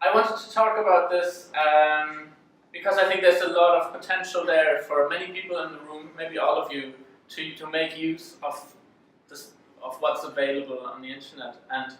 I wanted to talk about this because I think there's a lot of potential there for many people in the room, maybe all of you, to make use of this, of what's available on the internet. And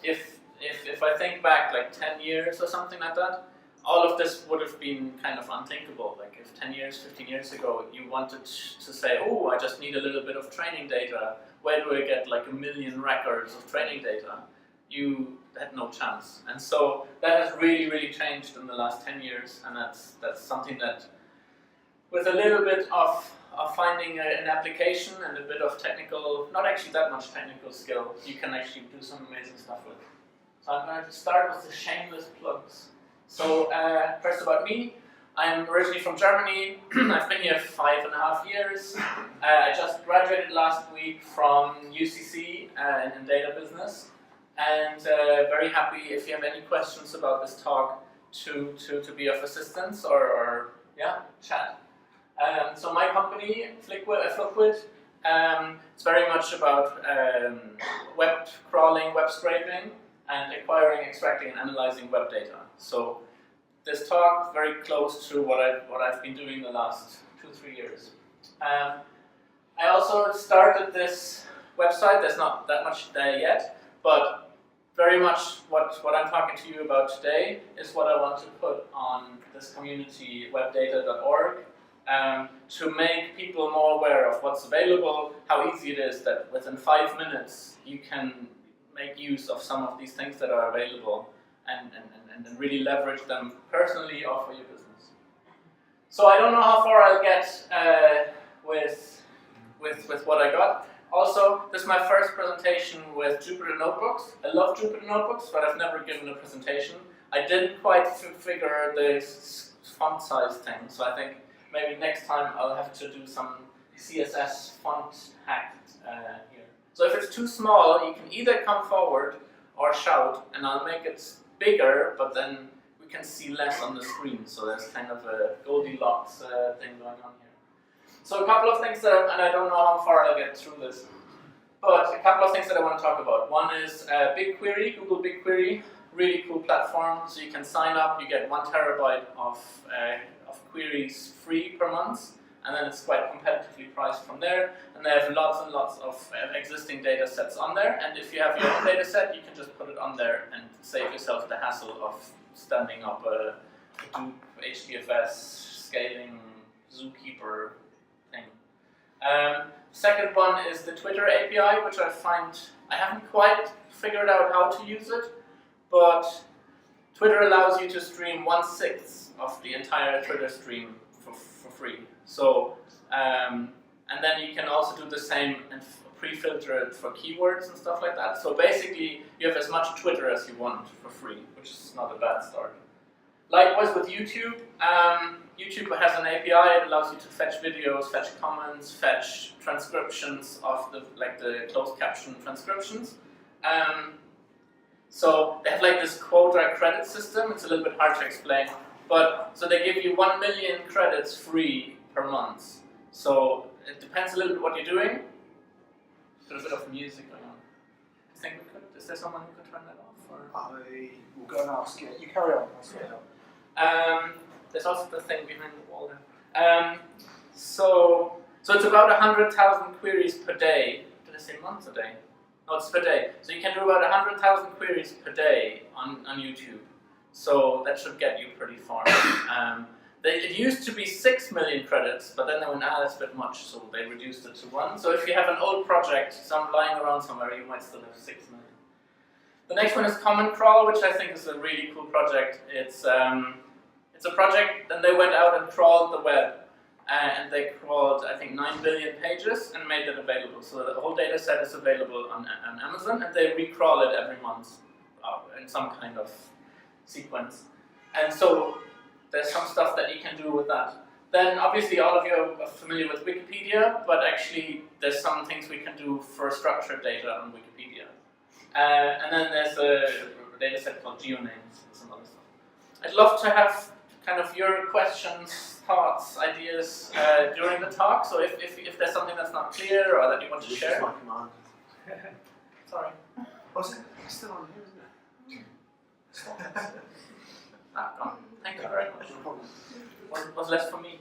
if I think back like 10 years or something like that, all of this would have been kind of unthinkable. Like if 10 years, 15 years ago, you wanted to say, oh, I just need a little bit of training data. Where do I get like 1 million records of training data? You had no chance. And so that has really, really changed in the last 10 years. And that's something that, with a little bit of finding an application and a bit of technical, not actually that much technical skill, you can actually do some amazing stuff with. So I'm going to start with the shameless plugs. So first about me, I'm originally from Germany. I've been here 5.5 years. I just graduated last week from UCC in data business. And very happy if you have any questions about this talk to be of assistance or chat. So my company, Fliquid, it's very much about web crawling, web scraping, and acquiring, extracting, and analyzing web data. So this talk very close to what I've been doing the last 2-3 years. I also started this website. There's not that much there yet, but very much what I'm talking to you about today is what I want to put on this community, webdata.org, to make people more aware of what's available, how easy it is that within 5 minutes you can make use of some of these things that are available and really leverage them personally or for your business. So I don't know how far I'll get with what I got. Also, this is my first presentation with Jupyter Notebooks. I love Jupyter Notebooks, but I've never given a presentation. I didn't quite figure the font size thing, so I think maybe next time I'll have to do some CSS font hack here. So if it's too small, you can either come forward or shout, and I'll make it bigger, but then we can see less on the screen. So there's kind of a Goldilocks thing going on here. So a couple of things and I don't know how far I'll get through this, but a couple of things that I want to talk about. One is BigQuery, Google BigQuery, really cool platform. So you can sign up, you get 1 terabyte of queries free per month, and then it's quite competitively priced from there. And they have lots and lots of existing data sets on there. And if you have your own data set, you can just put it on there and save yourself the hassle of standing up a Hadoop, HDFS, scaling, Zookeeper thing. Second one is the Twitter API, which I haven't quite figured out how to use it, but Twitter allows you to stream 1/6 of the entire Twitter stream for free. So, and then you can also do the same and pre-filter it for keywords and stuff like that. So basically, you have as much Twitter as you want for free, which is not a bad start. Likewise with YouTube. YouTube has an API. It allows you to fetch videos, fetch comments, fetch transcriptions of the closed caption transcriptions. So they have like this quota credit system. It's a little bit hard to explain, but so they give you 1 million credits free per month. So it depends a little bit what you're doing. There's a bit of music going on. I think we could. Is there someone who could turn that off? Or? I will go and ask you. You carry on. I'll sort it out. There's also the thing behind the wall there. So it's about 100,000 queries per day. Did I say months a day? No, it's per day. So you can do about 100,000 queries per day on YouTube. So that should get you pretty far. It used to be 6 million credits, but then they went, that's a bit much, so they reduced it to 1. So if you have an old project, some lying around somewhere, you might still have 6 million. The next one is Common Crawl, which I think is a really cool project. It's a project, and they went out and crawled the web, and they crawled, I think, 9 billion pages and made it available. So the whole data set is available on Amazon, and they re-crawl it every month in some kind of sequence. And so there's some stuff that you can do with that. Then obviously all of you are familiar with Wikipedia, but actually there's some things we can do for structured data on Wikipedia. And then there's a data set called GeoNames and some other stuff. I'd love to have kind of your questions, thoughts, ideas during the talk. So if there's something that's not clear or that you want to share. This is my command. Sorry. Oh, it's still on here, isn't it? Stop. gone. Thank you very much. No problem. Was less for me.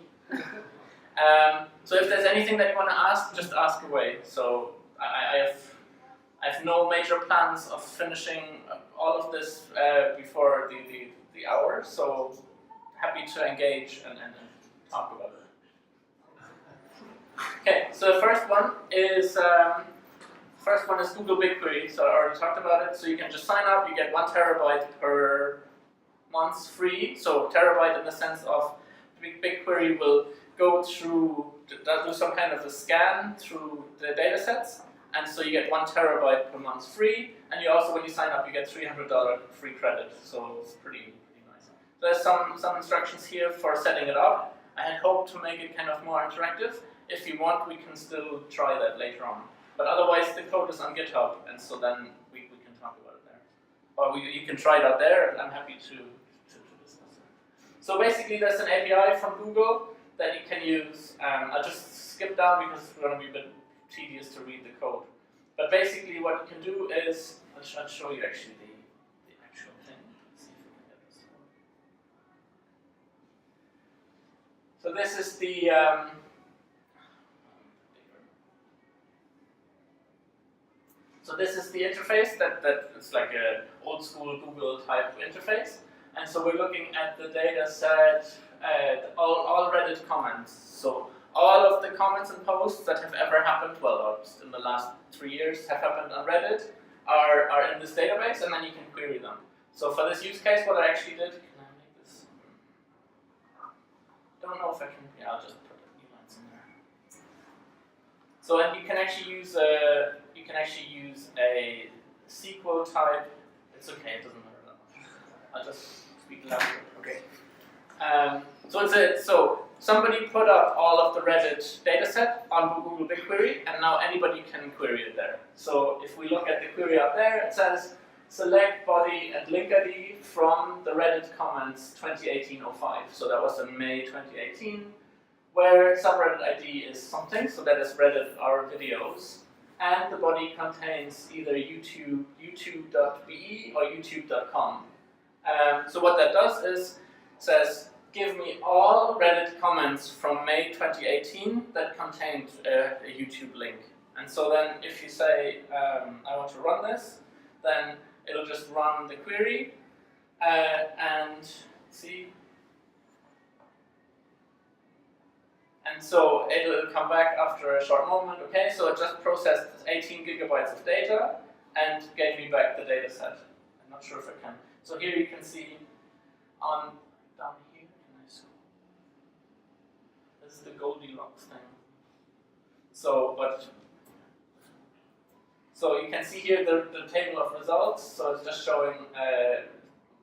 So if there's anything that you want to ask, just ask away. So I have no major plans of finishing all of this before the hour. So happy to engage and talk about it. Okay, so the first one is Google BigQuery. So I already talked about it. So you can just sign up. You get 1 terabyte per month free. So terabyte in the sense of BigQuery will go through, do some kind of a scan through the data sets, and so you get 1 terabyte per month free, and you also, when you sign up, you get $300 free credit, so it's pretty nice. So there's some instructions here for setting it up. I had hoped to make it kind of more interactive. If you want, we can still try that later on. But otherwise, the code is on GitHub, and so then we can talk about it there. Or you can try it out there, and I'm happy to discuss it. So basically, there's an API from Google that you can use. I'll just skip down because it's going to be a bit tedious to read the code. But basically, what you can do is, I'll show you actually the actual thing. Let's see if we can get this to work. So this is the interface that it's like a old school Google type interface. And so we're looking at the data set, all Reddit comments. So all of the comments and posts that have ever happened, well, in the last 3 years have happened on Reddit, are in this database, and then you can query them. So for this use case, what I actually did, can I make this? Don't know if I can. Yeah, I'll just put new lines in there. So and you can actually use a SQL type. It's okay. It doesn't matter that much. I'll just speak louder. Okay. So somebody put up all of the Reddit dataset on Google BigQuery, and now anybody can query it there. So if we look at the query up there, it says select body and link ID from the Reddit comments 2018-05. So that was in May 2018, where subreddit ID is something. So that is Reddit our videos, and the body contains either youtube.be or youtube.com. So what that does is says, give me all Reddit comments from May 2018 that contained a YouTube link. And so then if you say, I want to run this, then it'll just run the query and see. And so it'll come back after a short moment. Okay, so it just processed 18 gigabytes of data and gave me back the data set. I'm not sure if I can. So here you can see on down here, can I scroll? This is the Goldilocks thing. So you can see here the table of results. So it's just showing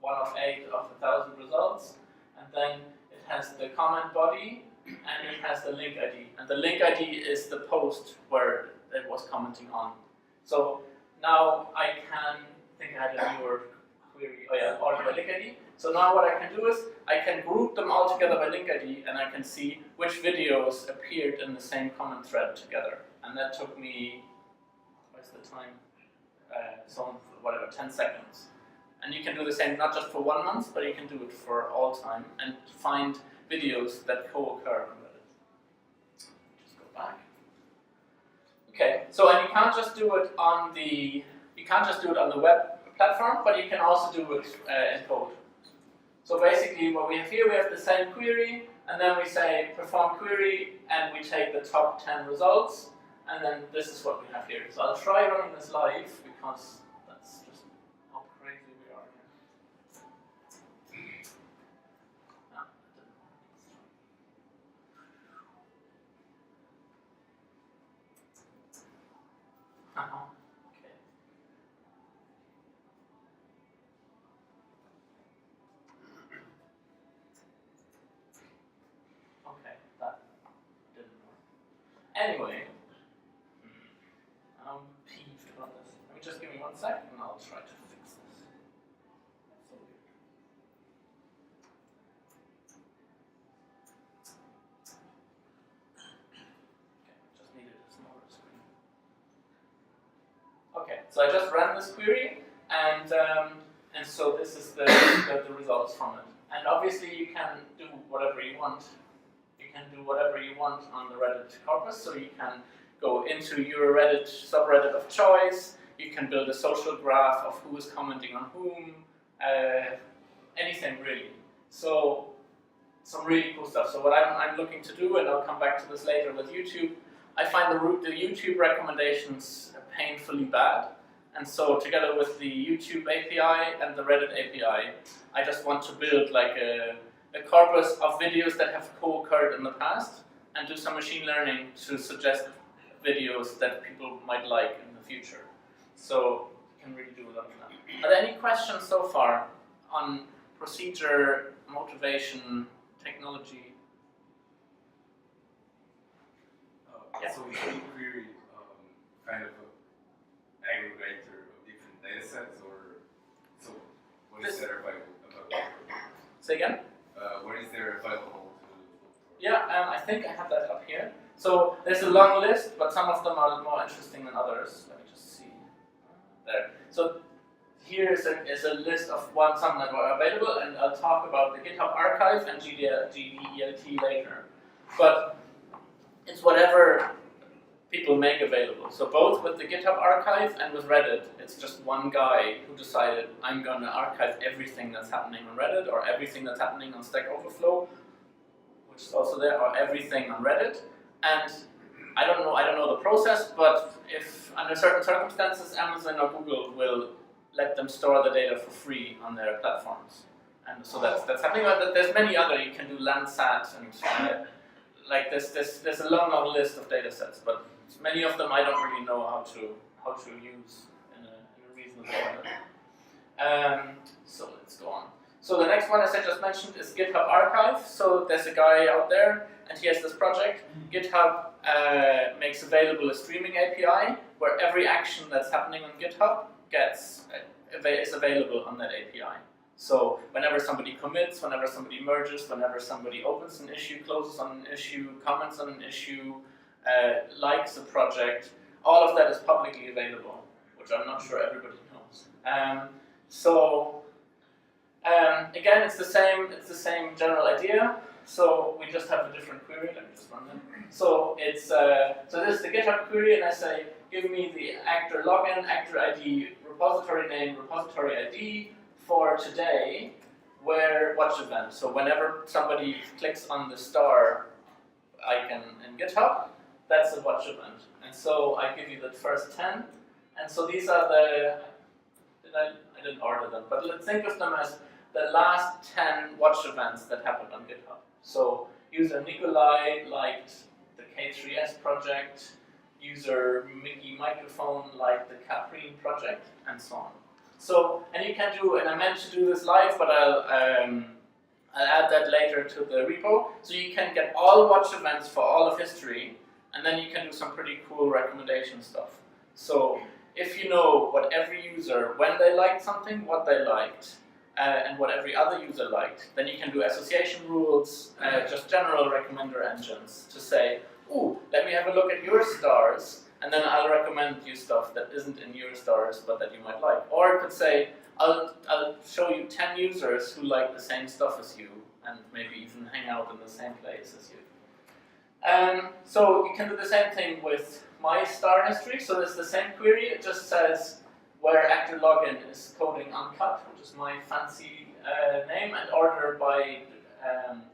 1 of 8 of 1,000 results, and then it has the comment body and it has the link ID. And the link ID is the post where it was commenting on. So now I think I had a newer query. Oh yeah, order by link ID. So now what I can do is I can group them all together by link ID, and I can see which videos appeared in the same comment thread together. And that took me, what's the time? 10 seconds. And you can do the same not just for 1 month, but you can do it for all time and find videos that co-occur on Reddit. Just go back. Okay, so and you can't just do it on the web platform, but you can also do it in code. So basically what we have here, we have the same query, and then we say perform query, and we take the top 10 results, and then this is what we have here. So I'll try running this live, because that's just how crazy we are here. No, that didn't work. Anyway, I'm peeved about this. Let me just give me 1 second and I'll try to fix this. That's so weird. Okay, just needed a smaller screen. Okay, so I just ran this query, and so this is the results from it. And obviously you can do whatever you want. You can do whatever you want on the Reddit corpus, so you can go into your Reddit subreddit of choice, you can build a social graph of who is commenting on whom, anything really. So some really cool stuff. So what I'm looking to do, and I'll come back to this later with YouTube, I find the YouTube recommendations painfully bad. And so together with the YouTube API and the Reddit API, I just want to build like a corpus of videos that have co-occurred in the past and do some machine learning to suggest videos that people might like in the future. So you can really do a lot of that. Are there any questions so far on procedure, motivation, technology? Yeah. So we can query kind of an aggregator of different data sets, or so what is there available? Say again? What is there available to? Yeah, I think I have that up here. So there's a long list, but some of them are more interesting than others. Let me just see. There. So here is a list of some that were available, and I'll talk about the GitHub archive and GDELT later. But it's whatever people make available. So both with the GitHub archive and with Reddit, it's just one guy who decided, I'm going to archive everything that's happening on Reddit, or everything that's happening on Stack Overflow, which is also there, or everything on Reddit. And I don't know the process, but if under certain circumstances, Amazon or Google will let them store the data for free on their platforms. And so that's happening. But there's many other, you can do Landsat, and like there's a long list of data sets, but many of them I don't really know how to use in a reasonable way. So let's go on. So the next one, as I just mentioned, is GitHub Archive. So there's a guy out there, and he has this project. GitHub makes available a streaming API where every action that's happening on GitHub is available on that API. So whenever somebody commits, whenever somebody merges, whenever somebody opens an issue, closes on an issue, comments on an issue, likes a project, all of that is publicly available, which I'm not sure everybody knows. Again, it's the same general idea. So we just have a different query. Let me just run them. So it's so this is the GitHub query, and I say, give me the actor login, actor ID, repository name, repository ID for today, watch event. So whenever somebody clicks on the star icon in GitHub, that's a watch event. And so I give you the first 10. And so these are I didn't order them, but let's think of them as the last 10 watch events that happened on GitHub. So user Nikolai liked the K3S project, user Mickey Microphone liked the Caprine project, and so on. So, and you can do, and I meant to do this live, but I'll add that later to the repo. So you can get all watch events for all of history, and then you can do some pretty cool recommendation stuff. So if you know what every user, when they liked something, what they liked, and what every other user liked, then you can do association rules, just general recommender engines to say, ooh, let me have a look at your stars, and then I'll recommend you stuff that isn't in your stars, but that you might like. Or it could say, I'll show you 10 users who like the same stuff as you, and maybe even hang out in the same place as you. So you can do the same thing with my star history. So it's the same query, it just says where actor login is coding uncut, which is my fancy name, and order by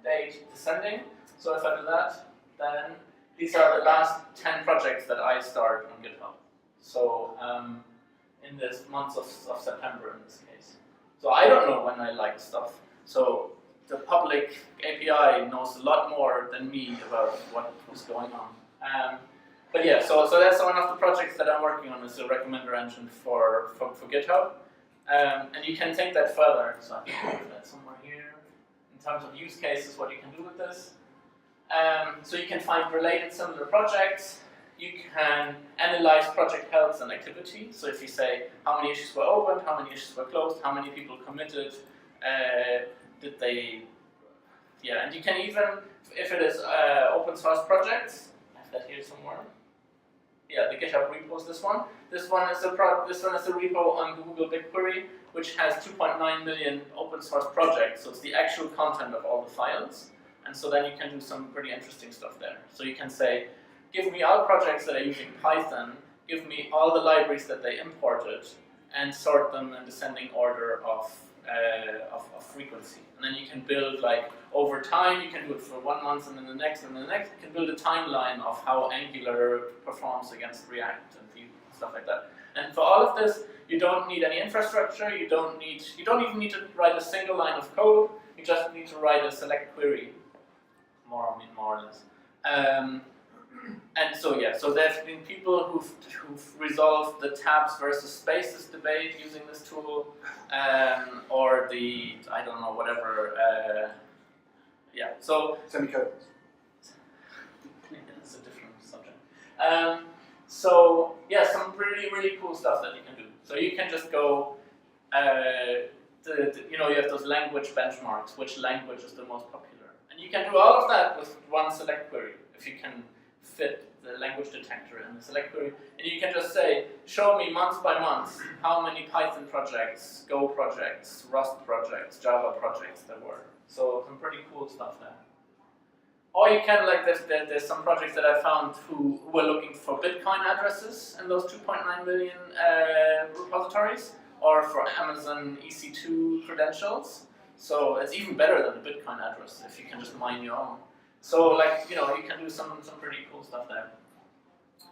date descending. So if I do that, then these are the last 10 projects that I started on GitHub. So in this month of September in this case. So I don't know when I like stuff. So the public API knows a lot more than me about what was going on. But yeah, so that's one of the projects that I'm working on, is a recommender engine for GitHub. And you can take that further. So I think I have that somewhere here. In terms of use cases, what you can do with this. So you can find related similar projects. You can analyze project health and activity. So if you say how many issues were opened, how many issues were closed, how many people committed, did they, yeah, and you can even, if it is open source projects, I have that here somewhere. yeah, the GitHub repo is this one. This one is a repo on Google BigQuery, which has 2.9 million open source projects. So it's the actual content of all the files. And so then you can do some pretty interesting stuff there. So you can say, give me all projects that are using Python, give me all the libraries that they imported, and sort them in descending order of frequency. And then you can build, like, over time, you can do it for 1 month and then the next and then the next. You can build a timeline of how Angular performs against React and stuff like that. And for all of this, you don't need any infrastructure. You don't even need to write a single line of code. You just need to write a select query, more or less. And so yeah, so there's been people who've resolved the tabs versus spaces debate using this tool, or the, I don't know, whatever. Yeah, so Semicolons. it's a different subject. So yeah, some really cool stuff that you can do. So you can just go. You have those language benchmarks. Which language is the most popular? And you can do all of that with one select query if you can fit the language detector in the select query. And you can just say, show me month by month how many Python projects, Go projects, Rust projects, Java projects there were. So some pretty cool stuff there. Or you can, like, there's some projects that I found who were looking for Bitcoin addresses in those 2.9 million repositories, or for Amazon EC2 credentials. So it's even better than the Bitcoin address if you can just mine your own. So, like, you can do some pretty cool stuff there.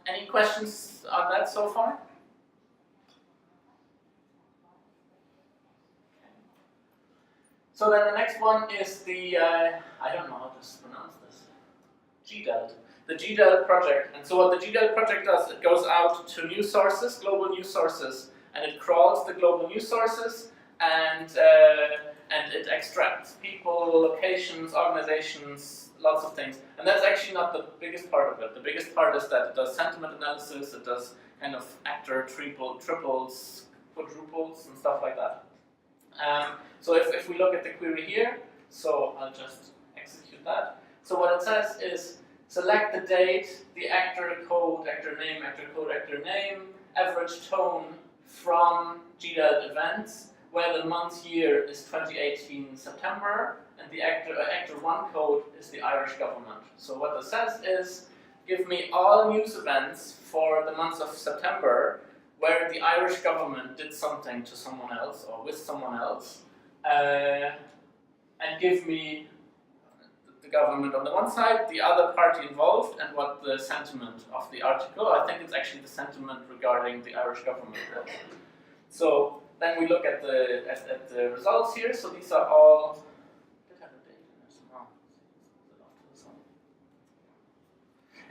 Any questions on that so far? So then the next one is the, I don't know how to pronounce this, GDELT. The GDELT project. And so what the GDELT project does, it goes out to news sources, global news sources, and it crawls the global news sources, and it extracts people, locations, organizations, lots of things. And that's actually not the biggest part of it. The biggest part is that it does sentiment analysis, it does kind of actor triples, quadruples, and stuff like that. So if we look at the query here, so I'll just execute that. So what it says is, select the date, the actor code, actor name, actor code, actor name, average tone from GDELT events, where the month year is 2018 September, and the actor 1 code is the Irish government. So what this says is, give me all news events for the month of September where the Irish government did something to someone else or with someone else, and give me the government on the one side, the other party involved, and what the sentiment of the article. I think it's actually the sentiment regarding the Irish government. So then we look at the results here. So these are all.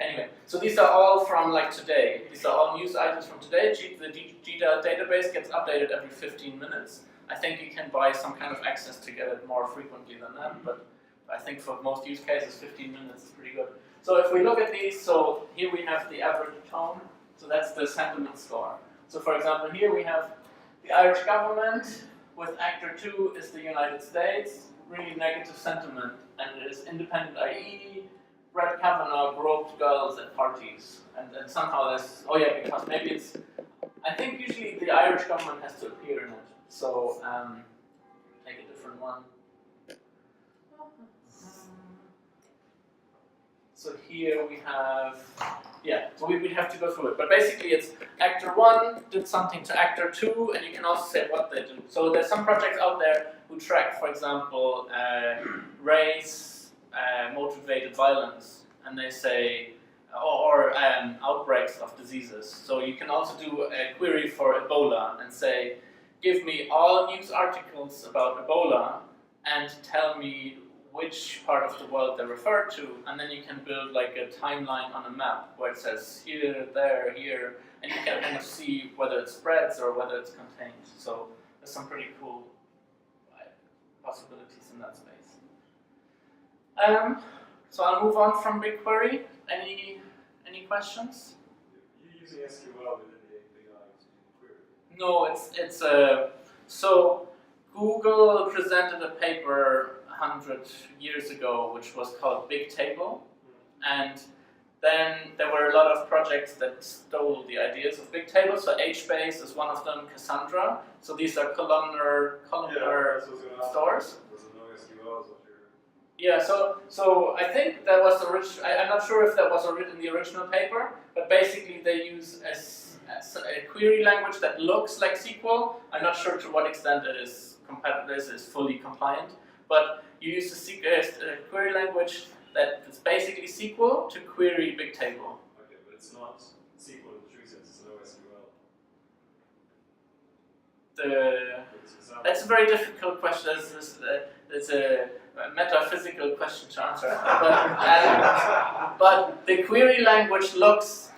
Anyway, so these are all from, like, today. These are all news items from today. The GDELT database gets updated every 15 minutes. I think you can buy some kind of access to get it more frequently than that, but I think for most use cases, 15 minutes is pretty good. So if we look at these, so here we have the average tone. So that's the sentiment score. So for example, here we have the Irish government with actor 2 is the United States, really negative sentiment, and it is independent IE. Brett Kavanaugh groped girls at parties, and somehow there's, oh yeah, because maybe it's, I think usually the Irish government has to appear in it, so take a different one. So here we have, yeah, so we'd have to go through it, but basically it's actor 1 did something to actor 2, and you can also say what they do. So there's some projects out there who track, for example, race, motivated violence, and they say, or outbreaks of diseases. So you can also do a query for Ebola and say, give me all news articles about Ebola and tell me which part of the world they refer to, and then you can build like a timeline on a map where it says here, there, here, and you can kind of see whether it spreads or whether it's contained. So there's some pretty cool possibilities in that space. So I'll move on from BigQuery. Any questions? You're using SQL within the API to query. No, it's so Google presented a paper 100 years ago, which was called Big Table, and Then there were a lot of projects that stole the ideas of Bigtable. So HBase is one of them, Cassandra. So these are columnar stores. Yeah, so I think that was I'm not sure if that was in the original paper, but basically they use a query language that looks like SQL. I'm not sure to what extent it is fully compliant, but you use a query language that is basically SQL to query Bigtable. Okay, but it's not SQL in the true sense, it's NoSQL. That's a very difficult question. It's a metaphysical question to answer. But the query language looks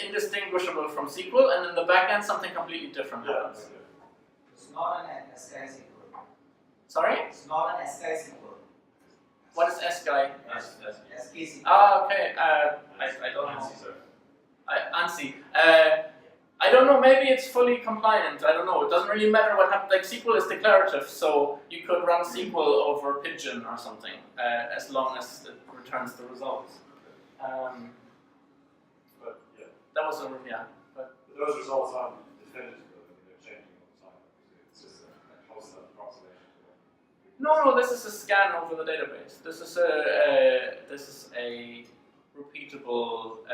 indistinguishable from SQL, and in the backend something completely different happens. Okay. It's not an SKI SQL. Sorry? It's not an SKI SQL. What is SKI? SKI SQL. Ah, okay. I don't know. ANSI. I don't know, maybe it's fully compliant, I don't know, it doesn't really matter what happens, like SQL is declarative, so you could run SQL over Pigeon or something, as long as it returns the results. But yeah. That was but those results aren't definitive, they're changing all the time. It's just a close enough approximation. No, this is a scan over the database. This is a repeatable,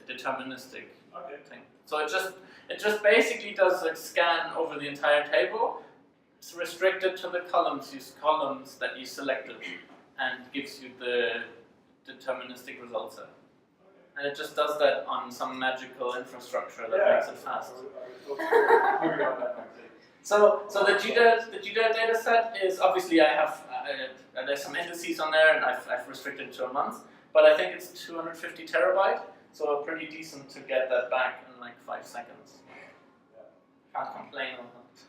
deterministic thing. So it just basically does a scan over the entire table. It's restricted to the columns that you selected, and gives you the deterministic result set. And it just does that on some magical infrastructure that makes it fast. So the GDAL data set is obviously there's some indices on there, and I've restricted to a month, but I think it's 250 terabyte. So pretty decent to get that back in like 5 seconds. Can't complain on that.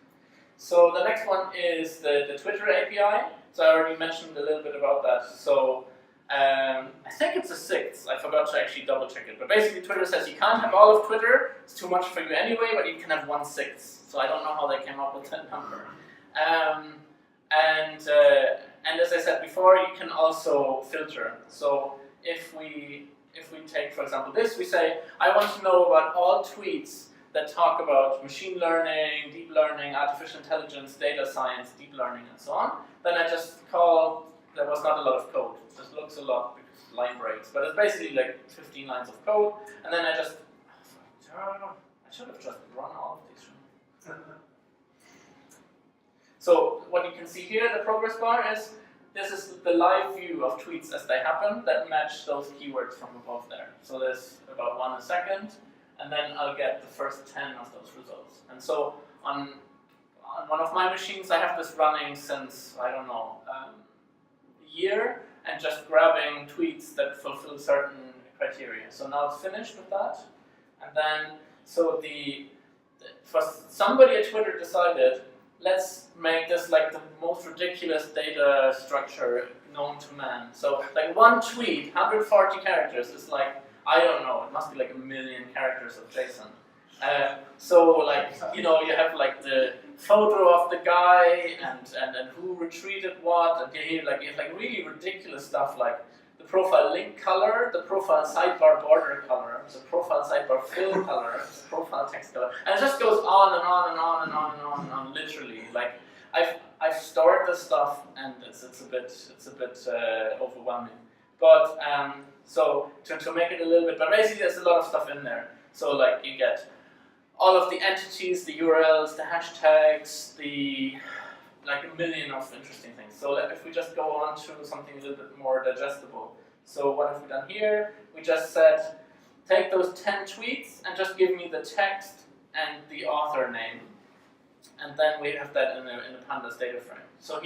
So the next one is the Twitter API. So I already mentioned a little bit about that. So I think it's a sixth. I forgot to actually double check it. But basically Twitter says you can't have all of Twitter. It's too much for you anyway, but you can have 1/6. So I don't know how they came up with that number. And as I said before, you can also filter. So if we take, for example, this, we say, I want to know about all tweets that talk about machine learning, deep learning, artificial intelligence, data science, deep learning, and so on. Then I just there was not a lot of code. It just looks a lot because line breaks, but it's basically like 15 lines of code. And then I should have just run all of these. So what you can see here, the progress bar is, this is the live view of tweets as they happen that match those keywords from above there. So there's about 1 a second, and then I'll get the first 10 of those results. And so on one of my machines, I have this running since, I don't know, a year, and just grabbing tweets that fulfill certain criteria. So now it's finished with that. And then, so somebody at Twitter decided, let's make this like the most ridiculous data structure known to man. So like one tweet, 140 characters is like, I don't know, it must be like 1 million characters of JSON. So like, you have like the photo of the guy and who retweeted what, and you have like really ridiculous stuff like the profile link color, the profile sidebar border color, the profile sidebar fill color, the profile text color, and it just goes on and on and on and on and on and on, literally. Like I've stored this stuff, and it's a bit overwhelming. But so to make it a little bit, but basically there's a lot of stuff in there. So like you get all of the entities, the URLs, the hashtags, like 1 million of interesting things. So if we just go on to something a little bit more digestible. So what have we done here? We just said, take those 10 tweets and just give me the text and the author name. And then we have that in the pandas data frame. So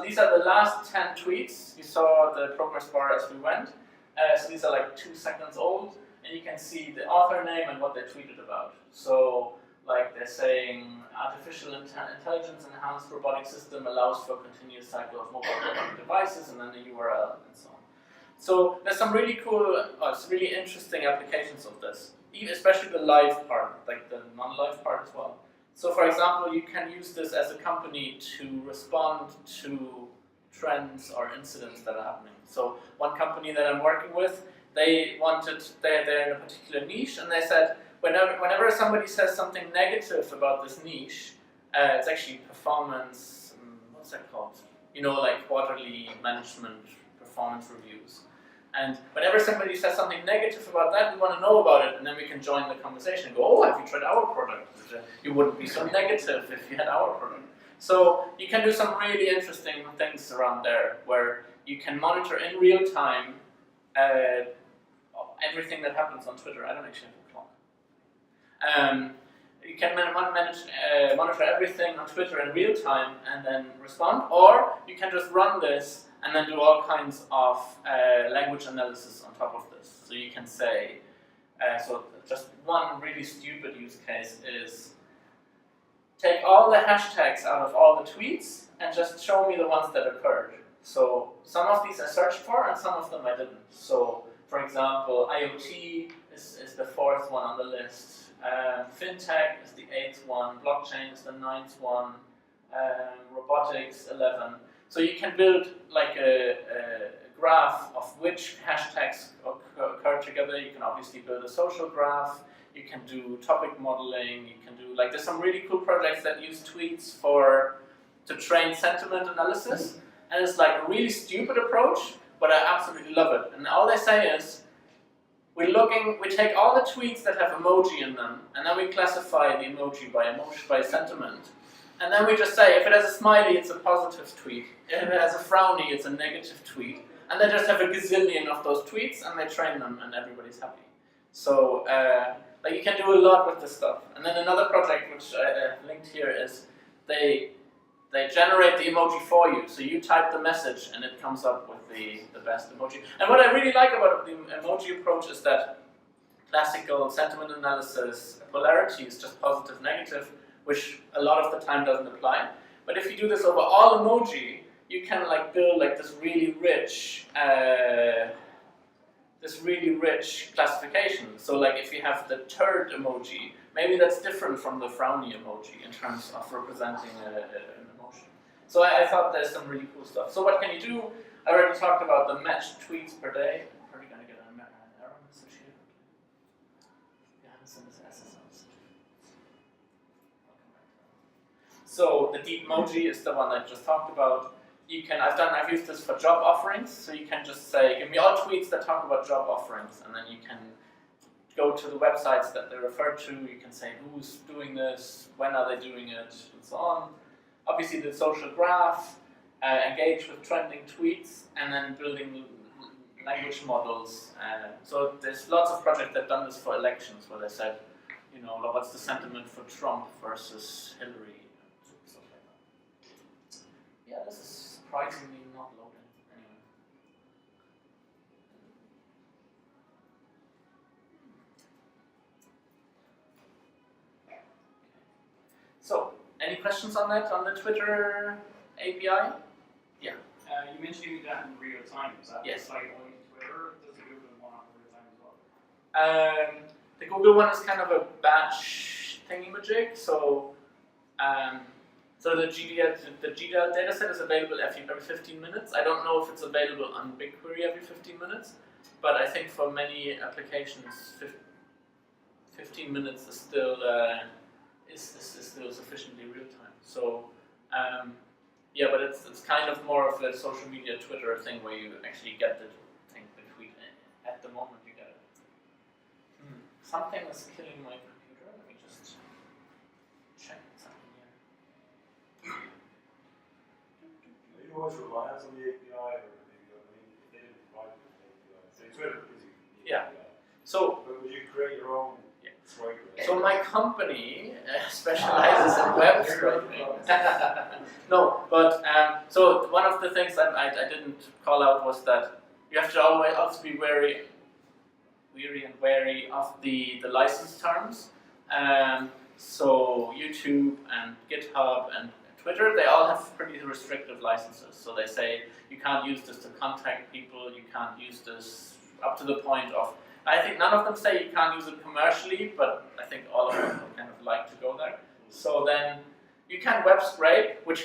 these are the last 10 tweets. You saw the progress bar as we went. So these are like 2 seconds old. And you can see the author name and what they tweeted about. So like they're saying, artificial intelligence enhanced robotic system allows for continuous cycle of mobile robotic devices, and then the URL and so on. So there's some really cool, really interesting applications of this, especially the live part, like the non-live part as well. So for example, you can use this as a company to respond to trends or incidents that are happening. So one company that I'm working with, they're in a particular niche, and they said whenever somebody says something negative about this niche, it's actually performance, what's that called? You know, like quarterly management performance reviews. And whenever somebody says something negative about that, we want to know about it, and then we can join the conversation and go, oh, have you tried our product? You wouldn't be so negative if you had our product. So you can do some really interesting things around there, where you can monitor in real time everything that happens on Twitter. I don't actually have a clock. You can monitor everything on Twitter in real time and then respond, or you can just run this and then do all kinds of language analysis on top of this. So you can say, so just one really stupid use case is take all the hashtags out of all the tweets and just show me the ones that occurred. So some of these I searched for and some of them I didn't. So for example, IoT is the 4th one on the list. FinTech is the 8th one. Blockchain is the 9th one. Robotics 11. So you can build like a graph of which hashtags occur together. You can obviously build a social graph. You can do topic modeling. You can do there's some really cool projects that use tweets to train sentiment analysis. And it's like a really stupid approach, but I absolutely love it. And all they say is, we take all the tweets that have emoji in them, and then we classify the emoji by sentiment. And then we just say, if it has a smiley, it's a positive tweet. If it has a frowny, it's a negative tweet. And they just have a gazillion of those tweets, and they train them, and everybody's happy. So, you can do a lot with this stuff. And then another project, which I linked here, is they generate the emoji for you. So you type the message, and it comes up with the best emoji. And what I really like about the emoji approach is that classical sentiment analysis polarity is just positive, negative, which a lot of the time doesn't apply. But if you do this over all emoji, you can build this really rich classification. So if you have the turd emoji, maybe that's different from the frowny emoji in terms of representing an emotion. So I thought there's some really cool stuff. So what can you do? I already talked about the matched tweets per day. I'm probably going to get an error message here. Yeah, send this SSL. So the deep emoji is the one I just talked about. I've used this for job offerings, so you can just say, give me all tweets that talk about job offerings, and then you can go to the websites that they refer to, you can say who's doing this, when are they doing it, and so on. Obviously the social graph, engage with trending tweets, and then building language models. So there's lots of projects that have done this for elections, where they said, what's the sentiment for Trump versus Hillary, stuff like that. Yeah, this is surprisingly not loading. Anyway. So, any questions on that, on the Twitter API? Yeah. You mentioned you do that in real time. Is that Yes. like only Twitter? Does the Google one have real time as well? The Google one is kind of a batch thingamajig, so the GDL dataset is available every 15 minutes. I don't know if it's available on BigQuery every 15 minutes, but I think for many applications, 15 minutes is still sufficiently real time. So yeah, but it's kind of more of a social media Twitter thing where you actually get the tweet at the moment you get it. Something is killing my computer. Let me just check something here. Are you always reliant on the API, or maybe if they didn't provide you with the API? Say Twitter gives you the Yeah. API. So But would you create your own scraper? So my company specializes in web scraping. No, but so one of the things that I didn't call out was that you have to always also be wary of the license terms. So YouTube and GitHub and Twitter, they all have pretty restrictive licenses. So they say you can't use this to contact people, you can't use this up to the point of, I think none of them say you can't use it commercially, but I think all of them kind of like to go there. So then you can web scrape, which